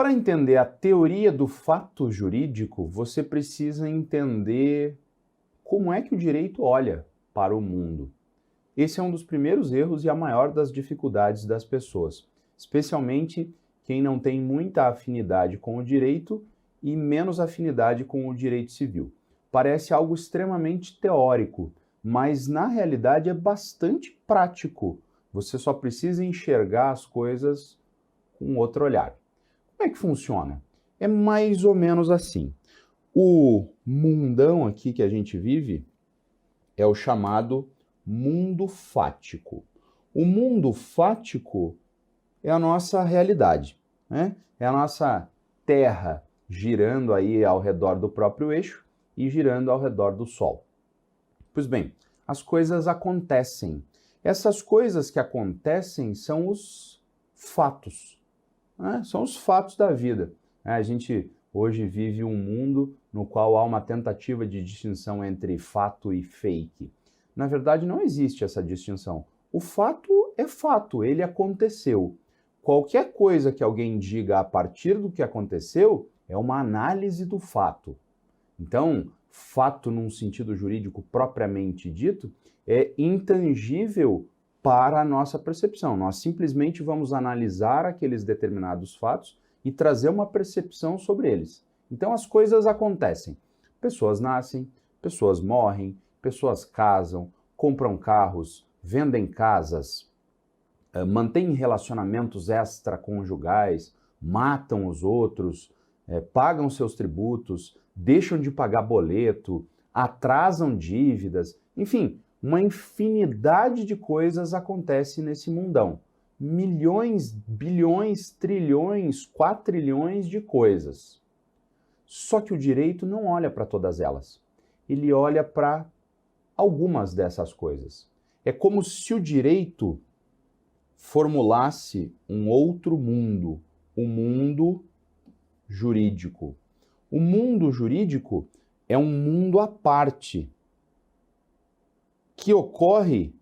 Para entender a teoria do fato jurídico, você precisa entender como é que o direito olha para o mundo. Esse é um dos primeiros erros e a maior das dificuldades das pessoas, especialmente quem não tem muita afinidade com o direito e menos afinidade com o direito civil. Parece algo extremamente teórico, mas na realidade é bastante prático. Você só precisa enxergar as coisas com outro olhar. Como é que funciona? É mais ou menos assim. O mundão aqui que a gente vive é o chamado mundo fático. O mundo fático é a nossa realidade, né? É a nossa Terra girando aí ao redor do próprio eixo e girando ao redor do Sol. Pois bem, as coisas acontecem. Essas coisas que acontecem são os fatos, né? São os fatos da vida. A gente hoje vive um mundo no qual há uma tentativa de distinção entre fato e fake. Na verdade, não existe essa distinção. O fato é fato, ele aconteceu. Qualquer coisa que alguém diga a partir do que aconteceu é uma análise do fato. Então, fato num sentido jurídico propriamente dito é intangível para a nossa percepção. Nós simplesmente vamos analisar aqueles determinados fatos e trazer uma percepção sobre eles. Então as coisas acontecem. Pessoas nascem, pessoas morrem, pessoas casam, compram carros, vendem casas, mantêm relacionamentos extraconjugais, matam os outros, pagam seus tributos, deixam de pagar boleto, atrasam dívidas, enfim, uma infinidade de coisas acontece nesse mundão. Milhões, bilhões, trilhões, quatrilhões de coisas. Só que o direito não olha para todas elas. Ele olha para algumas dessas coisas. É como se o direito formulasse um outro mundo, o mundo jurídico. O mundo jurídico é um mundo à parte, que ocorre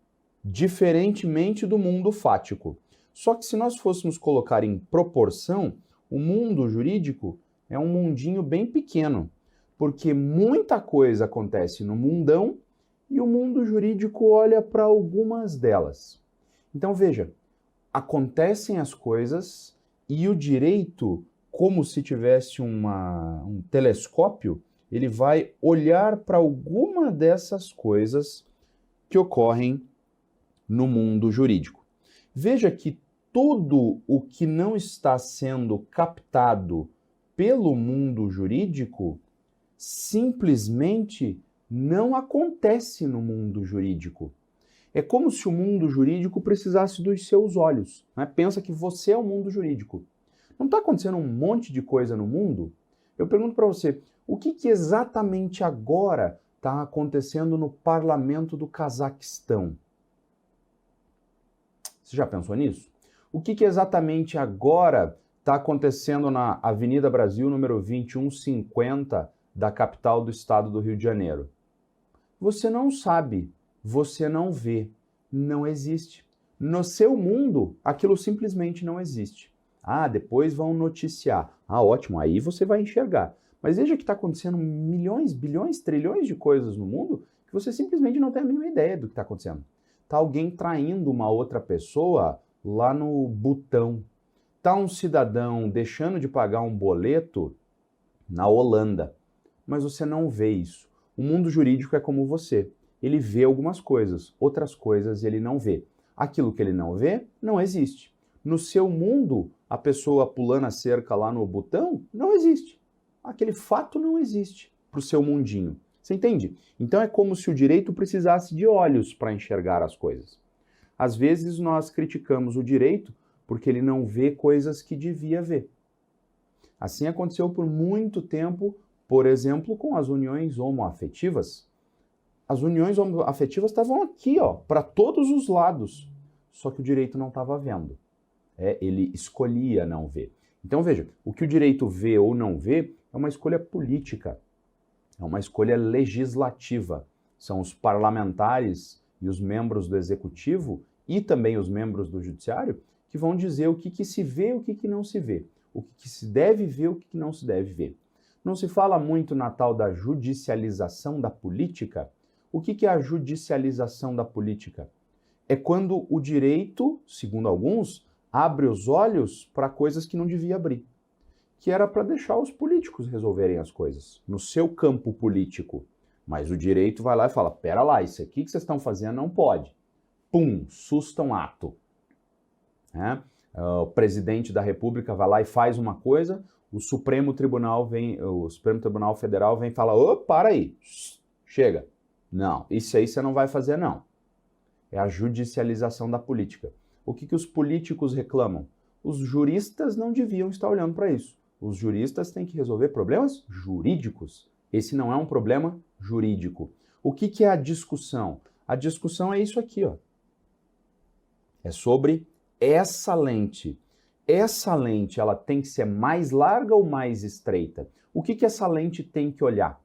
diferentemente do mundo fático. Só que se nós fôssemos colocar em proporção, o mundo jurídico é um mundinho bem pequeno, porque muita coisa acontece no mundão e o mundo jurídico olha para algumas delas. Então veja, acontecem as coisas e o direito, como se tivesse um telescópio, ele vai olhar para alguma dessas coisas que ocorrem no mundo jurídico. Veja que tudo o que não está sendo captado pelo mundo jurídico simplesmente não acontece no mundo jurídico. É como se o mundo jurídico precisasse dos seus olhos, né? Pensa que você é o mundo jurídico. Não está acontecendo um monte de coisa no mundo? Eu pergunto para você, o que exatamente agora está acontecendo no parlamento do Cazaquistão? Você já pensou nisso? O que exatamente agora está acontecendo na Avenida Brasil, número 2150, da capital do estado do Rio de Janeiro? Você não sabe, você não vê, não existe. No seu mundo, aquilo simplesmente não existe. Ah, depois vão noticiar. Ah, ótimo, aí você vai enxergar. Mas veja que está acontecendo milhões, bilhões, trilhões de coisas no mundo que você simplesmente não tem a mínima ideia do que está acontecendo. Está alguém traindo uma outra pessoa lá no Butão. Está um cidadão deixando de pagar um boleto na Holanda. Mas você não vê isso. O mundo jurídico é como você. Ele vê algumas coisas, outras coisas ele não vê. Aquilo que ele não vê, não existe. No seu mundo, a pessoa pulando a cerca lá no Butão, não existe. Aquele fato não existe para o seu mundinho. Você entende? Então é como se o direito precisasse de olhos para enxergar as coisas. Às vezes nós criticamos o direito porque ele não vê coisas que devia ver. Assim aconteceu por muito tempo, por exemplo, com as uniões homoafetivas. As uniões homoafetivas estavam aqui, ó, para todos os lados, só que o direito não estava vendo. Ele escolhia não ver. Então veja, o que o direito vê ou não vê é uma escolha política, é uma escolha legislativa. São os parlamentares e os membros do executivo e também os membros do judiciário que vão dizer o que se vê e o que não se vê. o que se deve ver, o que não se deve ver. Não se fala muito na tal da judicialização da política? O que é a judicialização da política? É quando o direito, segundo alguns, abre os olhos para coisas que não devia abrir, que era para deixar os políticos resolverem as coisas no seu campo político. Mas o direito vai lá e fala, pera lá, isso aqui que vocês estão fazendo não pode. Pum, susta um ato. O presidente da República vai lá e faz uma coisa, o Supremo Tribunal Federal vem e fala, ô, para aí, chega. Não, isso aí você não vai fazer não. É a judicialização da política. O que os políticos reclamam? Os juristas não deviam estar olhando para isso. Os juristas têm que resolver problemas jurídicos. Esse não é um problema jurídico. O que é a discussão? A discussão é isso aqui, ó. É sobre essa lente. Essa lente, ela tem que ser mais larga ou mais estreita? O que essa lente tem que olhar?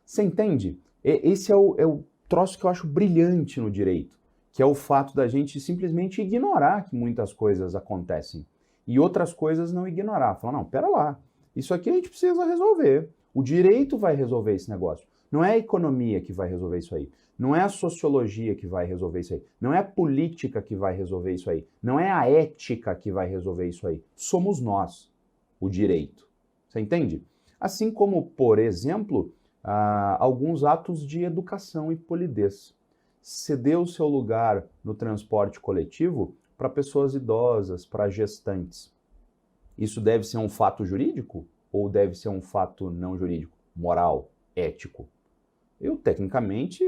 Você entende? Esse é o troço que eu acho brilhante no direito, que é o fato da gente simplesmente ignorar que muitas coisas acontecem e outras coisas não ignorar. Falar, não, pera lá, isso aqui a gente precisa resolver. O direito vai resolver esse negócio. Não é a economia que vai resolver isso aí. Não é a sociologia que vai resolver isso aí. Não é a política que vai resolver isso aí. Não é a ética que vai resolver isso aí. Somos nós, o direito. Você entende? Assim como, por exemplo, alguns atos de educação e polidez. Ceder o seu lugar no transporte coletivo para pessoas idosas, para gestantes. Isso deve ser um fato jurídico ou deve ser um fato não jurídico? Moral, ético. Eu, tecnicamente,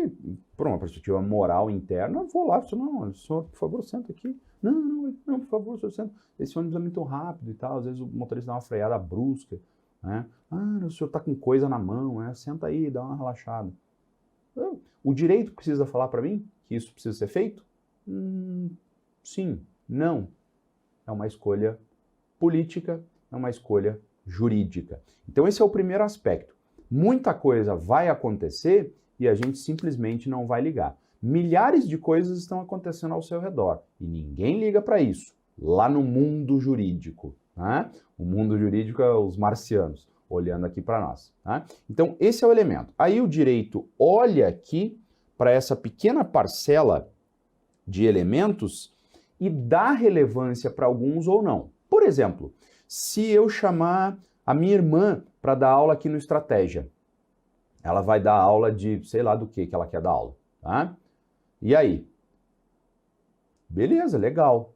por uma perspectiva moral interna, vou lá e falo, não, senhor, por favor, senta aqui. Não, por favor, senhor, senta. Esse ônibus é muito rápido e tal, às vezes o motorista dá uma freada brusca, né? O senhor está com coisa na mão, né? Senta aí, dá uma relaxada. O direito precisa falar para mim que isso precisa ser feito? Sim, não. É uma escolha política, é uma escolha jurídica. Então esse é o primeiro aspecto. Muita coisa vai acontecer e a gente simplesmente não vai ligar. Milhares de coisas estão acontecendo ao seu redor e ninguém liga para isso, lá no mundo jurídico. Né? O mundo jurídico é os marcianos, olhando aqui para nós. Né? Então esse é o elemento. Aí o direito olha aqui para essa pequena parcela de elementos e dá relevância para alguns ou não. Por exemplo, se eu chamar a minha irmã para dar aula aqui no Estratégia, ela vai dar aula de, sei lá do que ela quer dar aula, tá? E aí? Beleza, legal.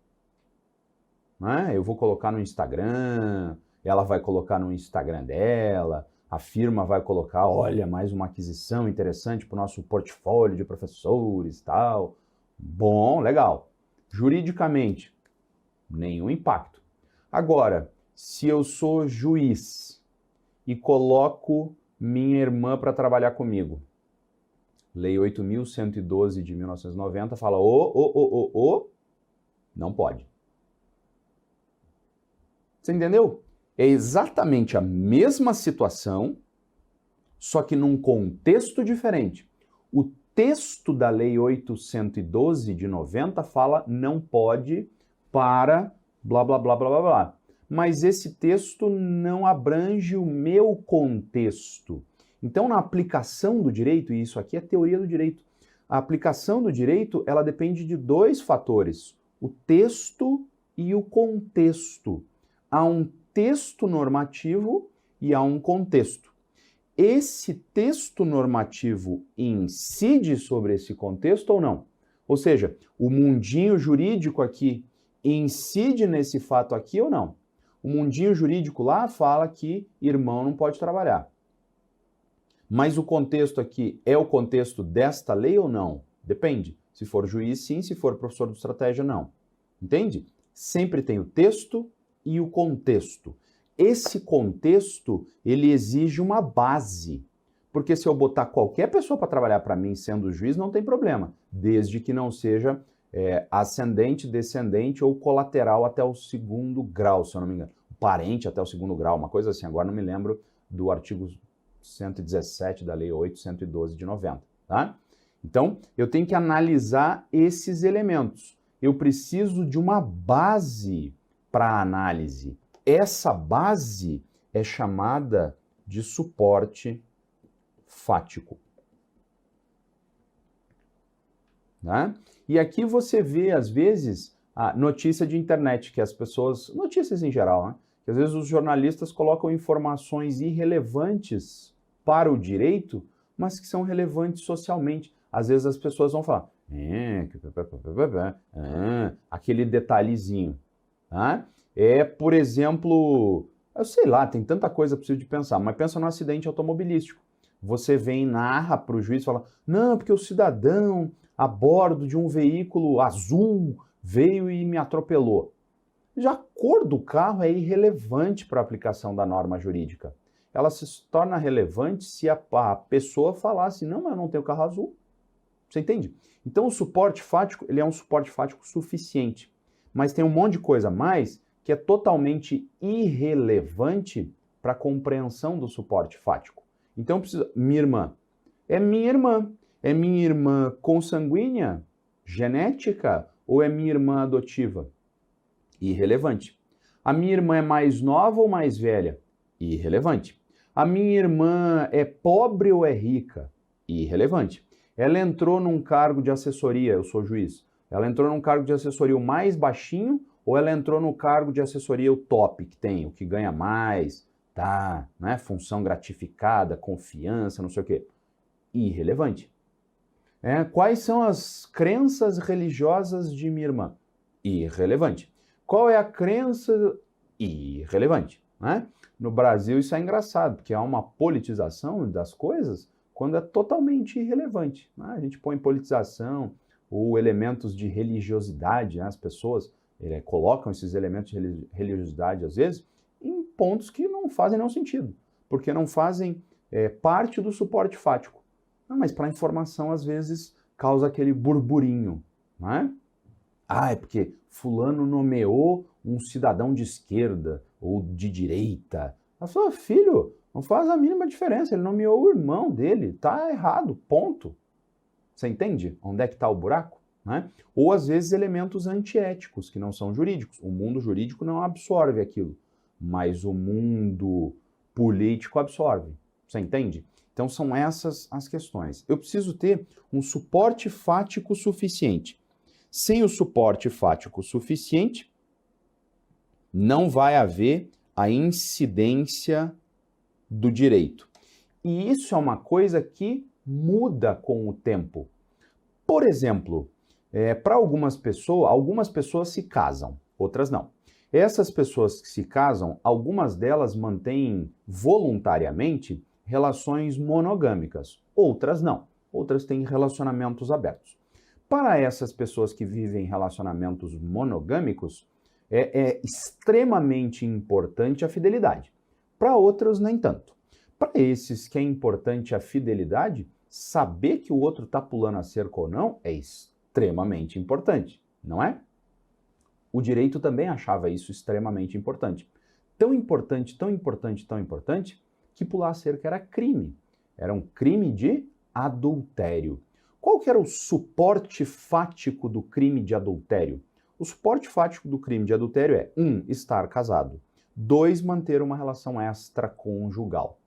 Né? Eu vou colocar no Instagram, ela vai colocar no Instagram dela, a firma vai colocar, olha, mais uma aquisição interessante para o nosso portfólio de professores e tal. Bom, legal. Juridicamente, nenhum impacto. Agora, se eu sou juiz e coloco minha irmã para trabalhar comigo, Lei 8.112 de 1990 fala, não pode. Você entendeu? É exatamente a mesma situação, só que num contexto diferente. O texto da Lei 812 de 90 fala não pode para blá, blá, blá, blá, blá, blá. Mas esse texto não abrange o meu contexto. Então, na aplicação do direito, e isso aqui é teoria do direito, a aplicação do direito, ela depende de dois fatores, o texto e o contexto. Há um texto normativo e há um contexto. Esse texto normativo incide sobre esse contexto ou não? Ou seja, o mundinho jurídico aqui incide nesse fato aqui ou não? O mundinho jurídico lá fala que irmão não pode trabalhar. Mas o contexto aqui é o contexto desta lei ou não? Depende. Se for juiz, sim. Se for professor de estratégia, não. Entende? Sempre tem o texto e o contexto. Esse contexto, ele exige uma base. Porque se eu botar qualquer pessoa para trabalhar para mim sendo juiz, não tem problema. Desde que não seja ascendente, descendente ou colateral até o 2º grau, se eu não me engano. Parente até o 2º grau, uma coisa assim. Agora não me lembro do artigo 117 da Lei 8.112 de 90, tá? Então, eu tenho que analisar esses elementos. Eu preciso de uma base para análise. Essa base é chamada de suporte fático. Né? E aqui você vê, às vezes, a notícia de internet, que as pessoas, notícias em geral, né? Que às vezes os jornalistas colocam informações irrelevantes para o direito, mas que são relevantes socialmente. Às vezes as pessoas vão falar, aquele detalhezinho. Tá? Por exemplo, eu sei lá, tem tanta coisa possível de pensar, mas pensa no acidente automobilístico. Você vem, narra para o juiz e fala, não, porque o cidadão a bordo de um veículo azul veio e me atropelou. Já a cor do carro é irrelevante para a aplicação da norma jurídica. Ela se torna relevante se a pessoa falar assim, não, mas eu não tenho carro azul. Você entende? Então o suporte fático, ele é um suporte fático suficiente. Mas tem um monte de coisa a mais que é totalmente irrelevante para a compreensão do suporte fático. Então, minha irmã. É minha irmã. É minha irmã consanguínea, genética, ou é minha irmã adotiva? Irrelevante. A minha irmã é mais nova ou mais velha? Irrelevante. A minha irmã é pobre ou é rica? Irrelevante. Ela entrou num cargo de assessoria, eu sou juiz. Ela entrou num cargo de assessoria o mais baixinho ou ela entrou no cargo de assessoria o top, que tem, o que ganha mais, tá, né? Função gratificada, confiança, não sei o quê. Irrelevante. Quais são as crenças religiosas de minha irmã? Irrelevante. Qual é a crença? Irrelevante. Né? No Brasil isso é engraçado, porque há uma politização das coisas quando é totalmente irrelevante. Né? A gente põe politização ou elementos de religiosidade, né? As pessoas colocam esses elementos de religiosidade, às vezes, em pontos que não fazem nenhum sentido, porque não fazem parte do suporte fático. Mas para a informação, às vezes, causa aquele burburinho, né? É porque fulano nomeou um cidadão de esquerda ou de direita. Ela falou, filho, não faz a mínima diferença, ele nomeou o irmão dele, tá errado, ponto. Você entende onde é que está o buraco? Né? Ou, às vezes, elementos antiéticos, que não são jurídicos. O mundo jurídico não absorve aquilo, mas o mundo político absorve. Você entende? Então, são essas as questões. Eu preciso ter um suporte fático suficiente. Sem o suporte fático suficiente, não vai haver a incidência do direito. E isso é uma coisa que muda com o tempo. Por exemplo, para algumas pessoas se casam, outras não. Essas pessoas que se casam, algumas delas mantêm voluntariamente relações monogâmicas, outras não. Outras têm relacionamentos abertos. Para essas pessoas que vivem relacionamentos monogâmicos, é extremamente importante a fidelidade. Para outras, nem tanto. Para esses que é importante a fidelidade, saber que o outro está pulando a cerca ou não é extremamente importante, não é? O direito também achava isso extremamente importante. Tão importante, tão importante, tão importante, que pular a cerca era crime. Era um crime de adultério. Qual que era o suporte fático do crime de adultério? O suporte fático do crime de adultério é 1. Estar casado. 2. Manter uma relação extraconjugal.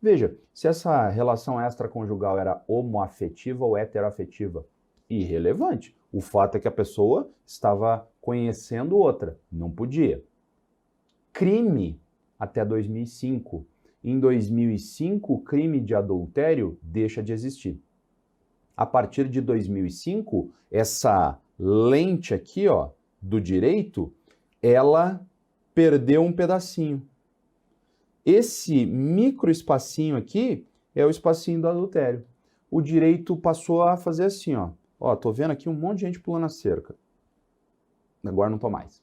Veja, se essa relação extraconjugal era homoafetiva ou heteroafetiva, irrelevante. O fato é que a pessoa estava conhecendo outra, não podia. Crime até 2005. Em 2005, o crime de adultério deixa de existir. A partir de 2005, essa lente aqui, ó, do direito, ela perdeu um pedacinho. Esse micro espacinho aqui é o espacinho do adultério. O direito passou a fazer assim, ó. Ó, tô vendo aqui um monte de gente pulando a cerca. Agora não tô mais.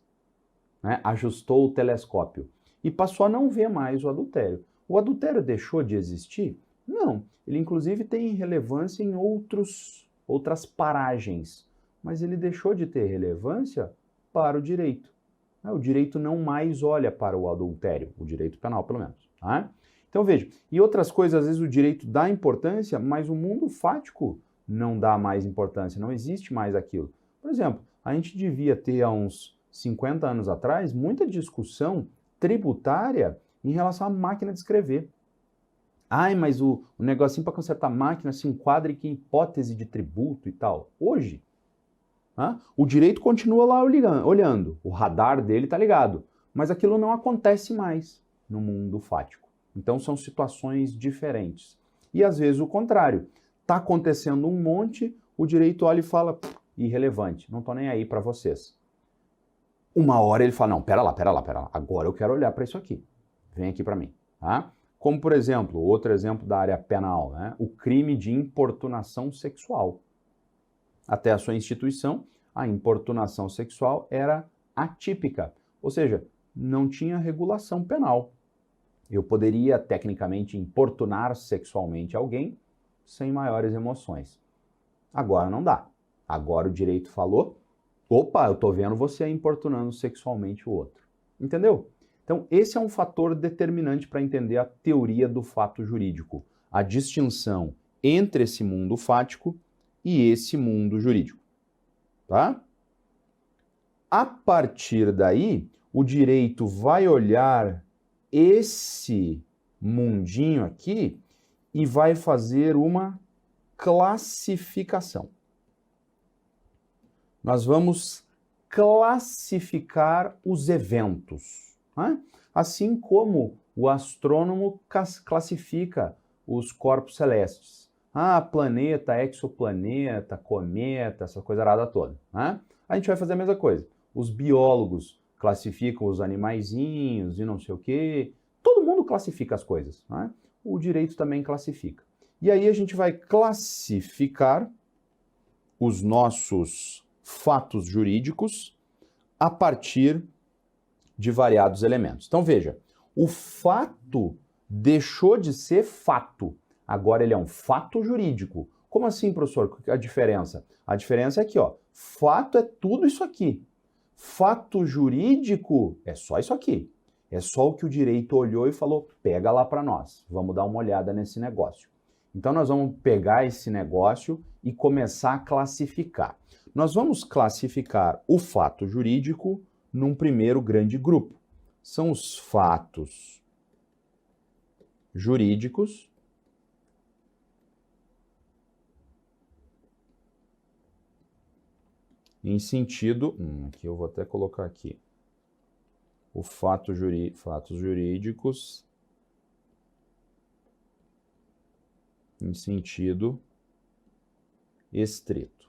Né? Ajustou o telescópio. E passou a não ver mais o adultério. O adultério deixou de existir? Não. Ele, inclusive, tem relevância em outras paragens. Mas ele deixou de ter relevância para o direito. O direito não mais olha para o adultério, o direito penal, pelo menos. Tá? Então, veja, e outras coisas, às vezes o direito dá importância, mas o mundo fático não dá mais importância, não existe mais aquilo. Por exemplo, a gente devia ter há uns 50 anos atrás, muita discussão tributária em relação à máquina de escrever. Ai, mas o negocinho para consertar a máquina se enquadra em que hipótese de tributo e tal. Hoje, o direito continua lá olhando, o radar dele está ligado, mas aquilo não acontece mais no mundo fático. Então são situações diferentes. E às vezes o contrário, está acontecendo um monte, o direito olha e fala, irrelevante, não estou nem aí para vocês. Uma hora ele fala, não, pera lá, agora eu quero olhar para isso aqui, vem aqui para mim. Tá? Como, por exemplo, outro exemplo da área penal, né? O crime de importunação sexual. Até a sua instituição, a importunação sexual era atípica, ou seja, não tinha regulação penal. Eu poderia, tecnicamente, importunar sexualmente alguém sem maiores emoções. Agora não dá. Agora o direito falou, opa, eu estou vendo você importunando sexualmente o outro. Entendeu? Então, esse é um fator determinante para entender a teoria do fato jurídico, a distinção entre esse mundo fático e esse mundo jurídico. Tá? A partir daí, o direito vai olhar esse mundinho aqui e vai fazer uma classificação. Nós vamos classificar os eventos, né? Assim como o astrônomo classifica os corpos celestes. Planeta, exoplaneta, cometa, essa coisa arada toda. Né? A gente vai fazer a mesma coisa. Os biólogos classificam os animaizinhos e não sei o quê. Todo mundo classifica as coisas. Né? O direito também classifica. E aí a gente vai classificar os nossos fatos jurídicos a partir de variados elementos. Então veja, o fato deixou de ser fato. Agora ele é um fato jurídico. Como assim, professor? A diferença? A diferença é aqui, ó. Fato é tudo isso aqui. Fato jurídico é só isso aqui. É só o que o direito olhou e falou, pega lá para nós. Vamos dar uma olhada nesse negócio. Então nós vamos pegar esse negócio e começar a classificar. Nós vamos classificar o fato jurídico num primeiro grande grupo. São os fatos jurídicos em sentido... aqui eu vou até colocar aqui. O fatos jurídicos em sentido estrito.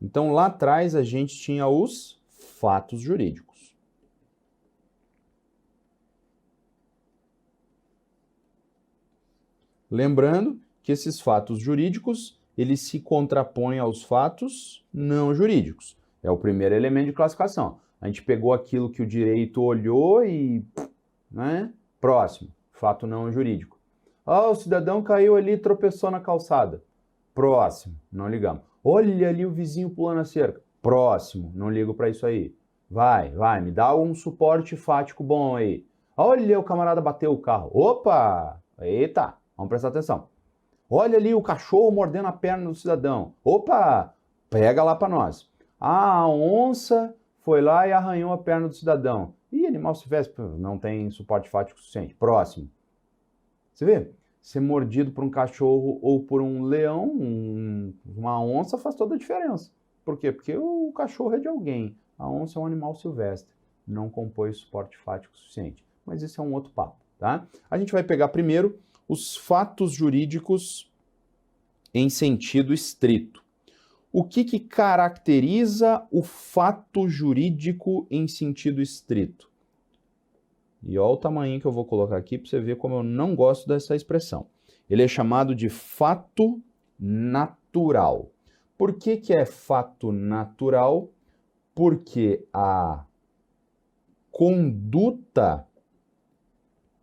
Então, lá atrás, a gente tinha os fatos jurídicos. Lembrando que esses fatos jurídicos, eles se contrapõem aos fatos não jurídicos. É o primeiro elemento de classificação. A gente pegou aquilo que o direito olhou e... né? Próximo, fato não jurídico. O cidadão caiu ali e tropeçou na calçada. Próximo, não ligamos. Olha ali o vizinho pulando a cerca. Próximo, não ligo para isso aí. Vai, me dá um suporte fático bom aí. Olha, o camarada bateu o carro. Opa! Eita, vamos prestar atenção. Olha ali o cachorro mordendo a perna do cidadão. Opa! Pega lá para nós. A onça foi lá e arranhou a perna do cidadão. Ih, animal silvestre, não tem suporte fático suficiente. Próximo. Você vê? Ser mordido por um cachorro ou por um leão, uma onça, faz toda a diferença. Por quê? Porque o cachorro é de alguém. A onça é um animal silvestre. Não compõe suporte fático suficiente. Mas esse é um outro papo, tá? A gente vai pegar primeiro os fatos jurídicos em sentido estrito. O que caracteriza o fato jurídico em sentido estrito? E olha o tamanho que eu vou colocar aqui para você ver como eu não gosto dessa expressão. Ele é chamado de fato natural. Por que é fato natural? Porque a conduta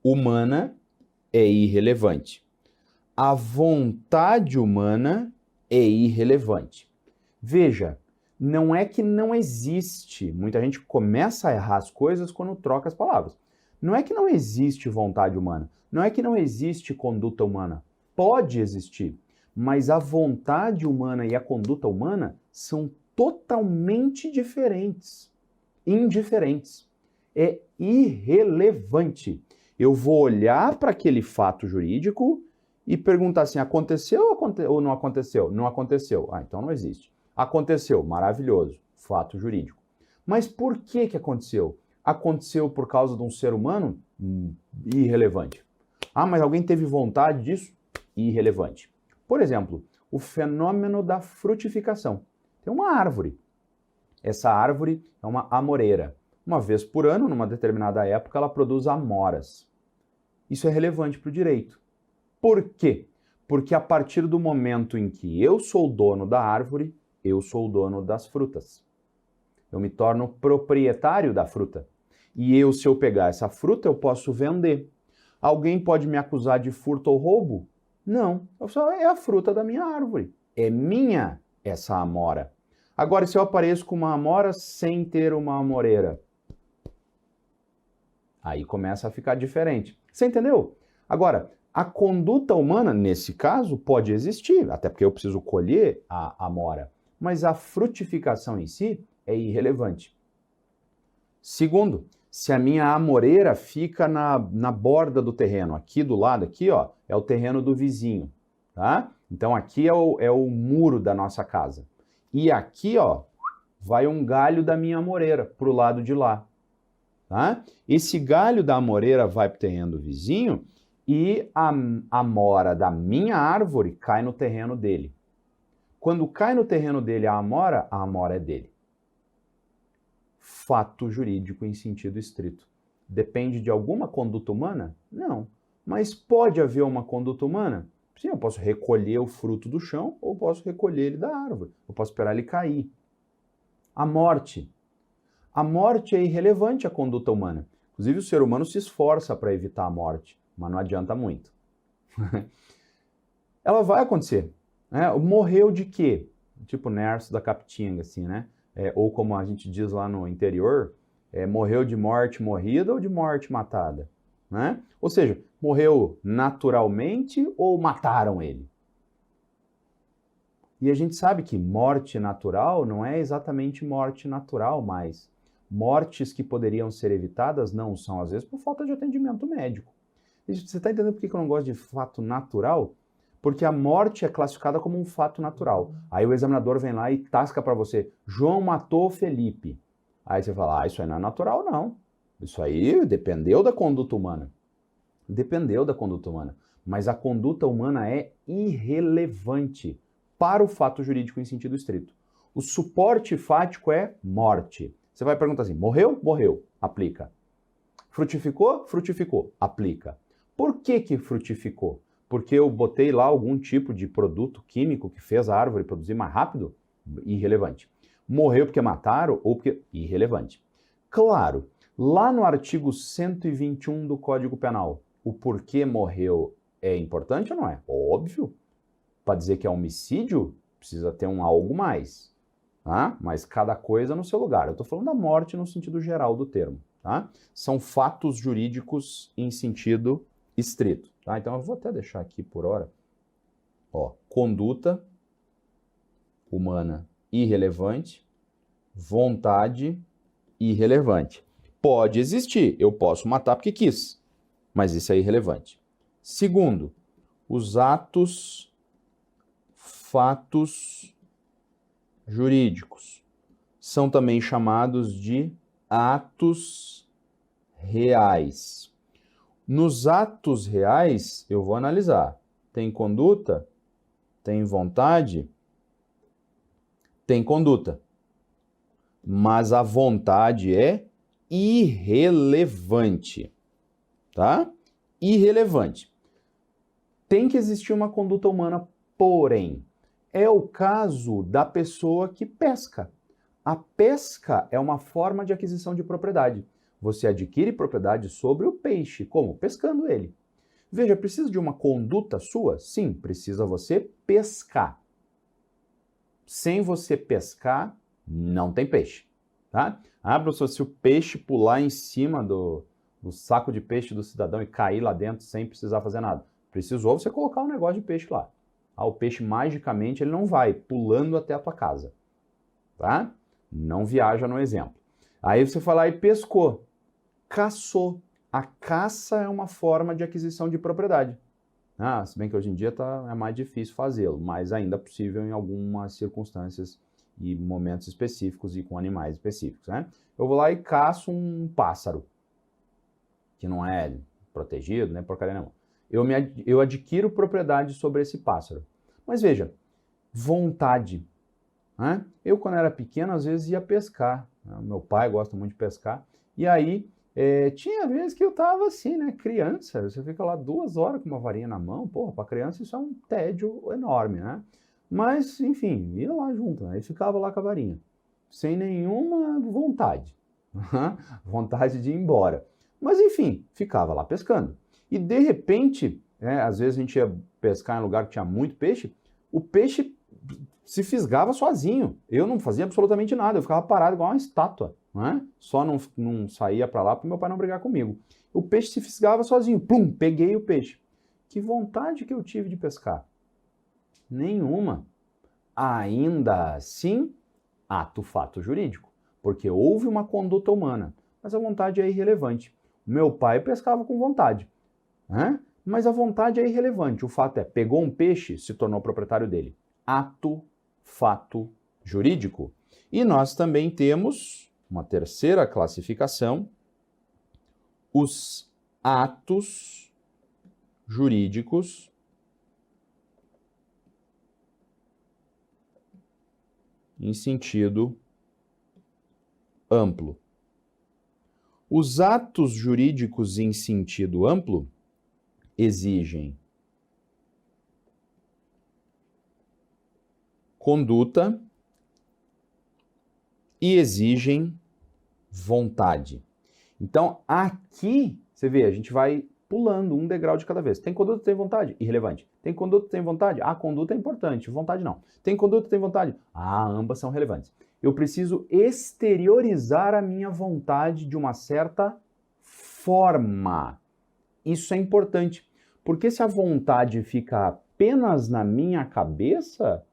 humana é irrelevante. A vontade humana é irrelevante. Veja, não é que não existe. Muita gente começa a errar as coisas quando troca as palavras. Não é que não existe vontade humana, não é que não existe conduta humana. Pode existir, mas a vontade humana e a conduta humana são totalmente diferentes. indiferentes. É irrelevante. Eu vou olhar para aquele fato jurídico e perguntar assim, aconteceu ou não aconteceu? Não aconteceu. Ah, então não existe. Aconteceu, maravilhoso, fato jurídico. Mas por que aconteceu? Aconteceu por causa de um ser humano? Irrelevante. Ah, mas alguém teve vontade disso? Irrelevante. Por exemplo, o fenômeno da frutificação. Tem uma árvore. Essa árvore é uma amoreira. Uma vez por ano, numa determinada época, ela produz amoras. Isso é relevante para o direito. Por quê? Porque a partir do momento em que eu sou o dono da árvore, eu sou o dono das frutas. Eu me torno proprietário da fruta. E eu, se eu pegar essa fruta, eu posso vender. Alguém pode me acusar de furto ou roubo? Não, é a fruta da minha árvore. É minha essa amora. Agora, se eu apareço com uma amora sem ter uma amoreira, aí começa a ficar diferente. Você entendeu? Agora, a conduta humana, nesse caso, pode existir, até porque eu preciso colher a amora, mas a frutificação em si é irrelevante. Segundo, se a minha amoreira fica na borda do terreno, aqui do lado, aqui, ó, é o terreno do vizinho, tá? Então aqui é o muro da nossa casa. E aqui, ó, vai um galho da minha amoreira pro lado de lá, tá? Esse galho da amoreira vai pro terreno do vizinho e a amora da minha árvore cai no terreno dele. Quando cai no terreno dele a amora é dele. Fato jurídico em sentido estrito. Depende de alguma conduta humana? Não. Mas pode haver uma conduta humana? Sim, eu posso recolher o fruto do chão ou posso recolher ele da árvore. Eu posso esperar ele cair. A morte. A morte é irrelevante à conduta humana. Inclusive, o ser humano se esforça para evitar a morte, mas não adianta muito. Ela vai acontecer. Né? Morreu de quê? Tipo Nerso da Capitinga, assim, né? Ou como a gente diz lá no interior, morreu de morte morrida ou de morte matada, né? Ou seja, morreu naturalmente ou mataram ele? E a gente sabe que morte natural não é exatamente morte natural, mas mortes que poderiam ser evitadas não são, às vezes, por falta de atendimento médico. Você está entendendo por que eu não gosto de fato natural? Porque a morte é classificada como um fato natural. Aí o examinador vem lá e tasca para você, João matou Felipe. Aí você fala, isso aí não é natural, não. Isso aí dependeu da conduta humana. Dependeu da conduta humana. Mas a conduta humana é irrelevante para o fato jurídico em sentido estrito. O suporte fático é morte. Você vai perguntar assim, morreu? Morreu. Aplica. Frutificou? Frutificou. Aplica. Por que frutificou? Porque eu botei lá algum tipo de produto químico que fez a árvore produzir mais rápido? Irrelevante. Morreu porque mataram ou porque... Irrelevante. Claro, lá no artigo 121 do Código Penal, o porquê morreu é importante ou não é? Óbvio. Para dizer que é homicídio, precisa ter um algo mais. Tá? Mas cada coisa no seu lugar. Eu estou falando da morte no sentido geral do termo. Tá? São fatos jurídicos em sentido estrito. Tá? Então eu vou até deixar aqui por hora. Ó, conduta humana irrelevante, vontade irrelevante. Pode existir, eu posso matar porque quis, mas isso é irrelevante. Segundo, os fatos jurídicos são também chamados de atos reais. Nos atos reais, eu vou analisar. Tem conduta? Tem vontade? Tem conduta. Mas a vontade é irrelevante. Tá? Irrelevante. Tem que existir uma conduta humana, porém, é o caso da pessoa que pesca. A pesca é uma forma de aquisição de propriedade. Você adquire propriedade sobre o peixe. Como? Pescando ele. Veja, precisa de uma conduta sua? Sim, precisa você pescar. Sem você pescar, não tem peixe. Tá? Ah, professor, se o peixe pular em cima do saco de peixe do cidadão e cair lá dentro sem precisar fazer nada, precisou você colocar um negócio de peixe lá. Ah, o peixe magicamente ele não vai pulando até a tua casa. Tá? Não viaja no exemplo. Aí você foi lá e pescou, caçou. A caça é uma forma de aquisição de propriedade. Se bem que hoje em dia é mais difícil fazê-lo, mas ainda é possível em algumas circunstâncias e momentos específicos e com animais específicos, né? Eu vou lá e caço um pássaro, que não é protegido, né, porcaria nenhuma. Eu adquiro propriedade sobre esse pássaro. Mas veja, vontade. Né? Eu, quando era pequeno, às vezes ia pescar. Né? Meu pai gosta muito de pescar. E aí, tinha vezes que eu tava assim, né, criança. Você fica lá 2 horas com uma varinha na mão. Porra, para criança isso é um tédio enorme, né? Mas, enfim, ia lá junto. Aí ficava lá com a varinha. Sem nenhuma vontade. Vontade de ir embora. Mas, enfim, ficava lá pescando. E, de repente, às vezes a gente ia pescar em lugar que tinha muito peixe, o peixe se fisgava sozinho. Eu não fazia absolutamente nada, eu ficava parado igual uma estátua. Né? Só não saía para lá para meu pai não brigar comigo. O peixe se fisgava sozinho. Plum, peguei o peixe. Que vontade que eu tive de pescar? Nenhuma. Ainda assim, fato jurídico. Porque houve uma conduta humana. Mas a vontade é irrelevante. Meu pai pescava com vontade. Né? Mas a vontade é irrelevante. O fato é, pegou um peixe, se tornou proprietário dele. Fato jurídico. E nós também temos uma terceira classificação, os atos jurídicos em sentido amplo. Os atos jurídicos em sentido amplo exigem conduta e exigem vontade. Então, aqui, você vê, a gente vai pulando um degrau de cada vez. Tem conduta, tem vontade? Irrelevante. Tem conduta, tem vontade? Conduta é importante, vontade não. Tem conduta, tem vontade? Ambas são relevantes. Eu preciso exteriorizar a minha vontade de uma certa forma. Isso é importante, porque se a vontade fica apenas na minha cabeça,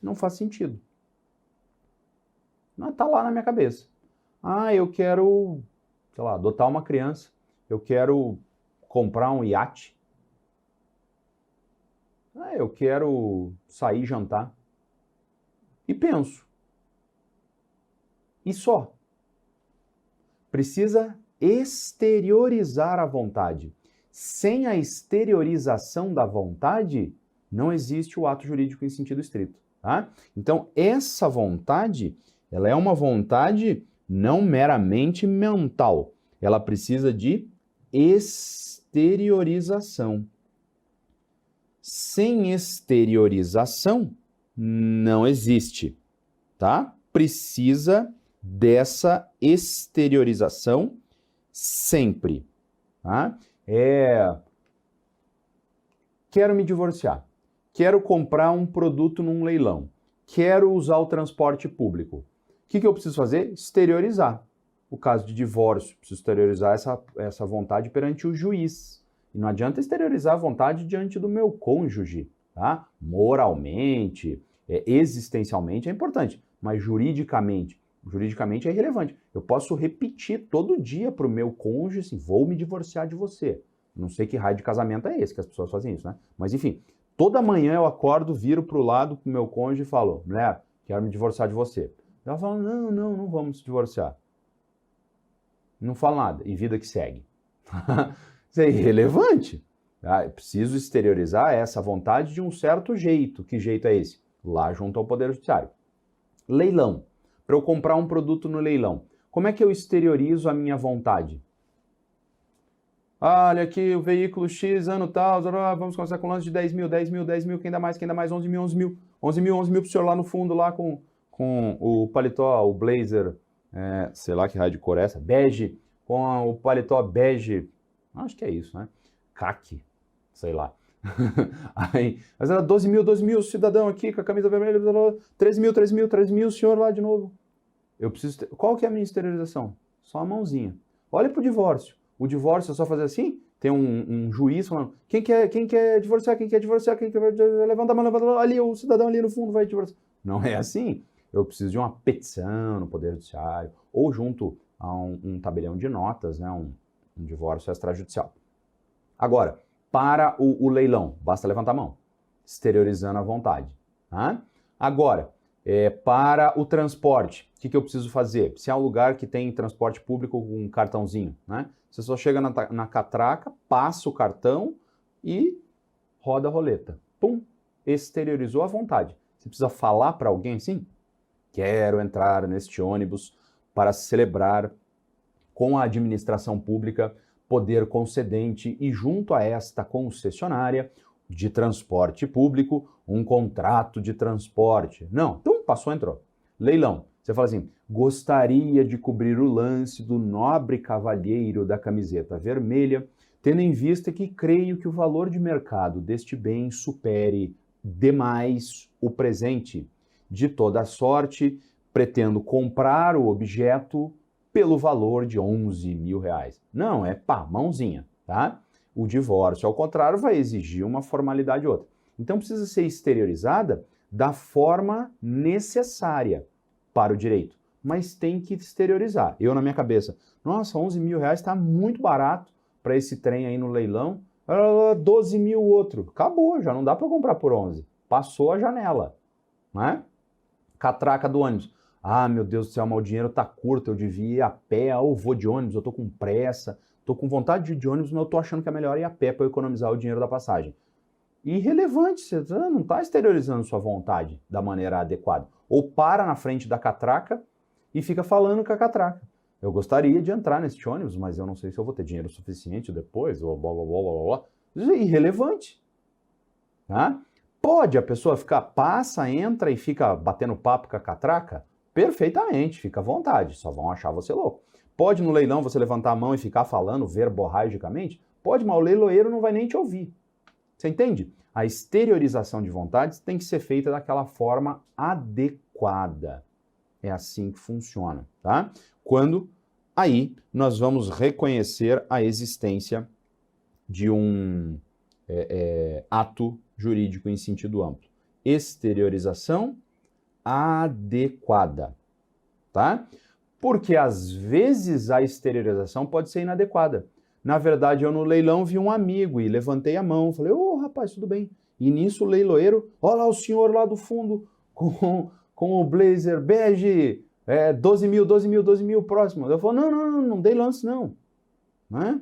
não faz sentido. Não está lá na minha cabeça. Eu quero, sei lá, adotar uma criança. Eu quero comprar um iate. Eu quero sair jantar. E penso. E só. Precisa exteriorizar a vontade. Sem a exteriorização da vontade, não existe o ato jurídico em sentido estrito. Tá? Então, essa vontade, ela é uma vontade não meramente mental. Ela precisa de exteriorização. Sem exteriorização, não existe. Tá? Precisa dessa exteriorização sempre. Tá? Quero me divorciar. Quero comprar um produto num leilão. Quero usar o transporte público. O que eu preciso fazer? Exteriorizar. O caso de divórcio, preciso exteriorizar essa vontade perante o juiz. E não adianta exteriorizar a vontade diante do meu cônjuge. Tá? Moralmente, existencialmente é importante, mas juridicamente é irrelevante. Eu posso repetir todo dia para o meu cônjuge assim, vou me divorciar de você. Não sei que raio de casamento é esse que as pessoas fazem isso, né? Mas enfim, toda manhã eu acordo, viro para o lado com o meu cônjuge e falo, mulher, quero me divorciar de você. Ela fala, não vamos se divorciar. Não fala nada, e vida que segue. Isso é irrelevante. Tá? Eu preciso exteriorizar essa vontade de um certo jeito. Que jeito é esse? Lá junto ao Poder Judiciário. Leilão. Para eu comprar um produto no leilão, como é que eu exteriorizo a minha vontade? Olha aqui o veículo X, ano tal, vamos começar com o lance de 10 mil, quem dá mais, 11 mil pro senhor lá no fundo, lá com o paletó, o blazer, sei lá que raio de cor é essa, bege, com o paletó bege, acho que é isso, né? Caqui, sei lá. Aí, mas era 12 mil, cidadão aqui com a camisa vermelha, 13 mil, senhor lá de novo. Eu preciso qual que é a minha exteriorização? Só a mãozinha. Olha pro divórcio. O divórcio é só fazer assim? Tem um juiz falando, quem quer divorciar, levanta a mão, ali, o cidadão ali no fundo vai divorciar. Não é assim. eu preciso de uma petição no Poder Judiciário, ou junto a um tabelião de notas, né, um divórcio extrajudicial. Agora, para o leilão, basta levantar a mão, exteriorizando a vontade. Tá? Agora, para o transporte, o que eu preciso fazer? Se é um lugar que tem transporte público com um cartãozinho, né? Você só chega na catraca, passa o cartão e roda a roleta. Pum! Exteriorizou a vontade. Você precisa falar para alguém assim? Quero entrar neste ônibus para celebrar com a administração pública poder concedente e junto a esta concessionária de transporte público, um contrato de transporte. Não, então passou, entrou. Leilão. Você fala assim, gostaria de cobrir o lance do nobre cavalheiro da camiseta vermelha, tendo em vista que creio que o valor de mercado deste bem supere demais o presente. De toda sorte, pretendo comprar o objeto pelo valor de 11 mil reais. Não, é pá, mãozinha, tá? O divórcio, ao contrário, vai exigir uma formalidade ou outra. Então precisa ser exteriorizada da forma necessária para o direito, mas tem que exteriorizar. Eu na minha cabeça, nossa, 11 mil reais está muito barato para esse trem aí no leilão, 12 mil outro. Acabou, já não dá para comprar por 11. Passou a janela, né? Catraca do ônibus. Ah, meu Deus do céu, mas o dinheiro tá curto, eu devia ir a pé, ou vou de ônibus, eu tô com pressa, tô com vontade de ir de ônibus, mas eu tô achando que é melhor ir a pé para eu economizar o dinheiro da passagem. Irrelevante, você não está exteriorizando sua vontade da maneira adequada. Ou para na frente da catraca e fica falando com a catraca. Eu gostaria de entrar nesse ônibus, mas eu não sei se eu vou ter dinheiro suficiente depois, ou blá blá blá blá blá. Isso é irrelevante. Tá? Pode a pessoa passa, entra e fica batendo papo com a catraca? Perfeitamente, fica à vontade, só vão achar você louco. Pode no leilão você levantar a mão e ficar falando verborragicamente? Pode, mas o leiloeiro não vai nem te ouvir. Você entende? A exteriorização de vontades tem que ser feita daquela forma adequada. É assim que funciona, tá? Quando aí nós vamos reconhecer a existência de um ato jurídico em sentido amplo. Exteriorização adequada, tá? Porque às vezes a exteriorização pode ser inadequada. Na verdade, eu no leilão vi um amigo e levantei a mão, falei, ô rapaz, tudo bem? E nisso o leiloeiro, olha lá o senhor lá do fundo com o blazer bege, 12 mil, próximo. Eu falo, não dei lance não. Né?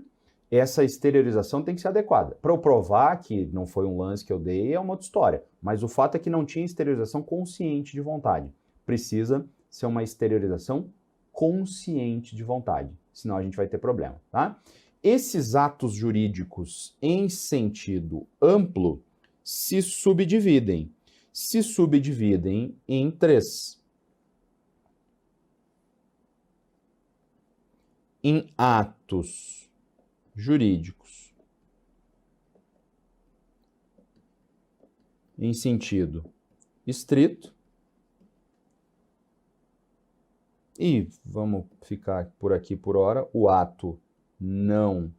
Essa exteriorização tem que ser adequada. Para eu provar que não foi um lance que eu dei é uma outra história, mas o fato é que não tinha exteriorização consciente de vontade. Precisa ser uma exteriorização consciente de vontade, senão a gente vai ter problema, tá? Esses atos jurídicos em sentido amplo se subdividem. Se subdividem em 3. Em atos jurídicos em sentido estrito. E vamos ficar por aqui por hora, o ato não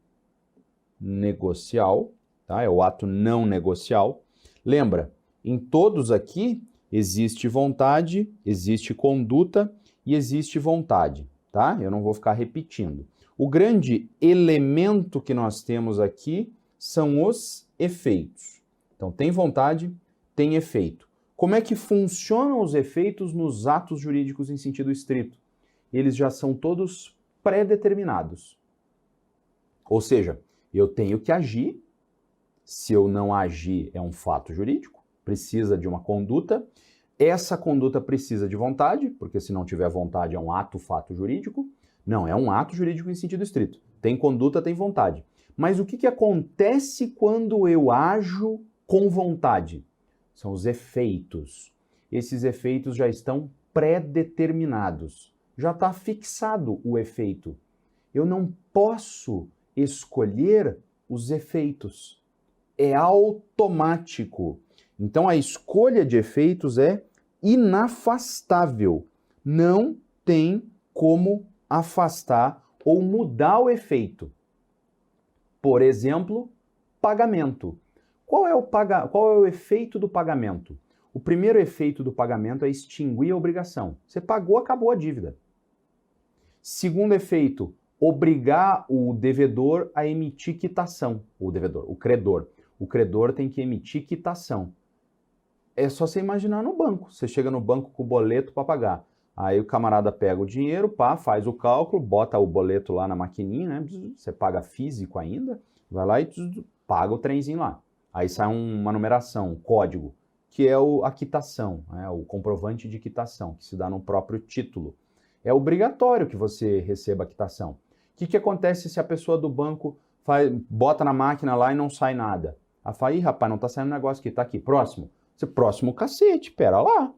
negocial, tá? É o ato não negocial. Lembra, em todos aqui existe vontade, existe conduta e existe vontade, tá? Eu não vou ficar repetindo. O grande elemento que nós temos aqui são os efeitos. Então, tem vontade, tem efeito. Como é que funcionam os efeitos nos atos jurídicos em sentido estrito? Eles já são todos pré-determinados. Ou seja, eu tenho que agir. Se eu não agir, é um fato jurídico, precisa de uma conduta. Essa conduta precisa de vontade, porque se não tiver vontade é um ato-fato jurídico. Não, é um ato jurídico em sentido estrito. Tem conduta, tem vontade. Mas o que acontece quando eu ajo com vontade? São os efeitos. Esses efeitos já estão pré-determinados. Já está fixado o efeito. Eu não posso escolher os efeitos. É automático. Então a escolha de efeitos é inafastável. Não tem como afastar ou mudar o efeito. Por exemplo, pagamento. Qual é o efeito do pagamento? O primeiro efeito do pagamento é extinguir a obrigação. Você pagou, acabou a dívida. Segundo efeito, obrigar o devedor a emitir quitação. O credor. O credor tem que emitir quitação. É só você imaginar no banco. Você chega no banco com o boleto para pagar. Aí o camarada pega o dinheiro, pá, faz o cálculo, bota o boleto lá na maquininha, né? Você paga físico ainda, vai lá e paga o trenzinho lá. Aí sai uma numeração, um código, que é a quitação, né? O comprovante de quitação, que se dá no próprio título. É obrigatório que você receba a quitação. O que acontece se a pessoa do banco bota na máquina lá e não sai nada? Ela fala, ih, rapaz, não tá saindo negócio aqui, tá aqui, próximo. Você, próximo cacete, pera lá.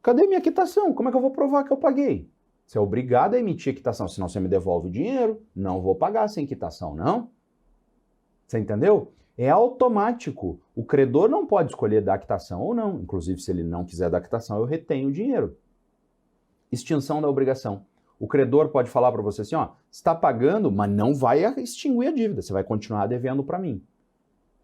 Cadê minha quitação? Como é que eu vou provar que eu paguei? Você é obrigado a emitir a quitação, senão você me devolve o dinheiro. Não vou pagar sem quitação, não. Você entendeu? É automático. O credor não pode escolher dar quitação ou não. Inclusive, se ele não quiser dar quitação, eu retenho o dinheiro. Extinção da obrigação. O credor pode falar para você assim, ó, você está pagando, mas não vai extinguir a dívida, você vai continuar devendo para mim.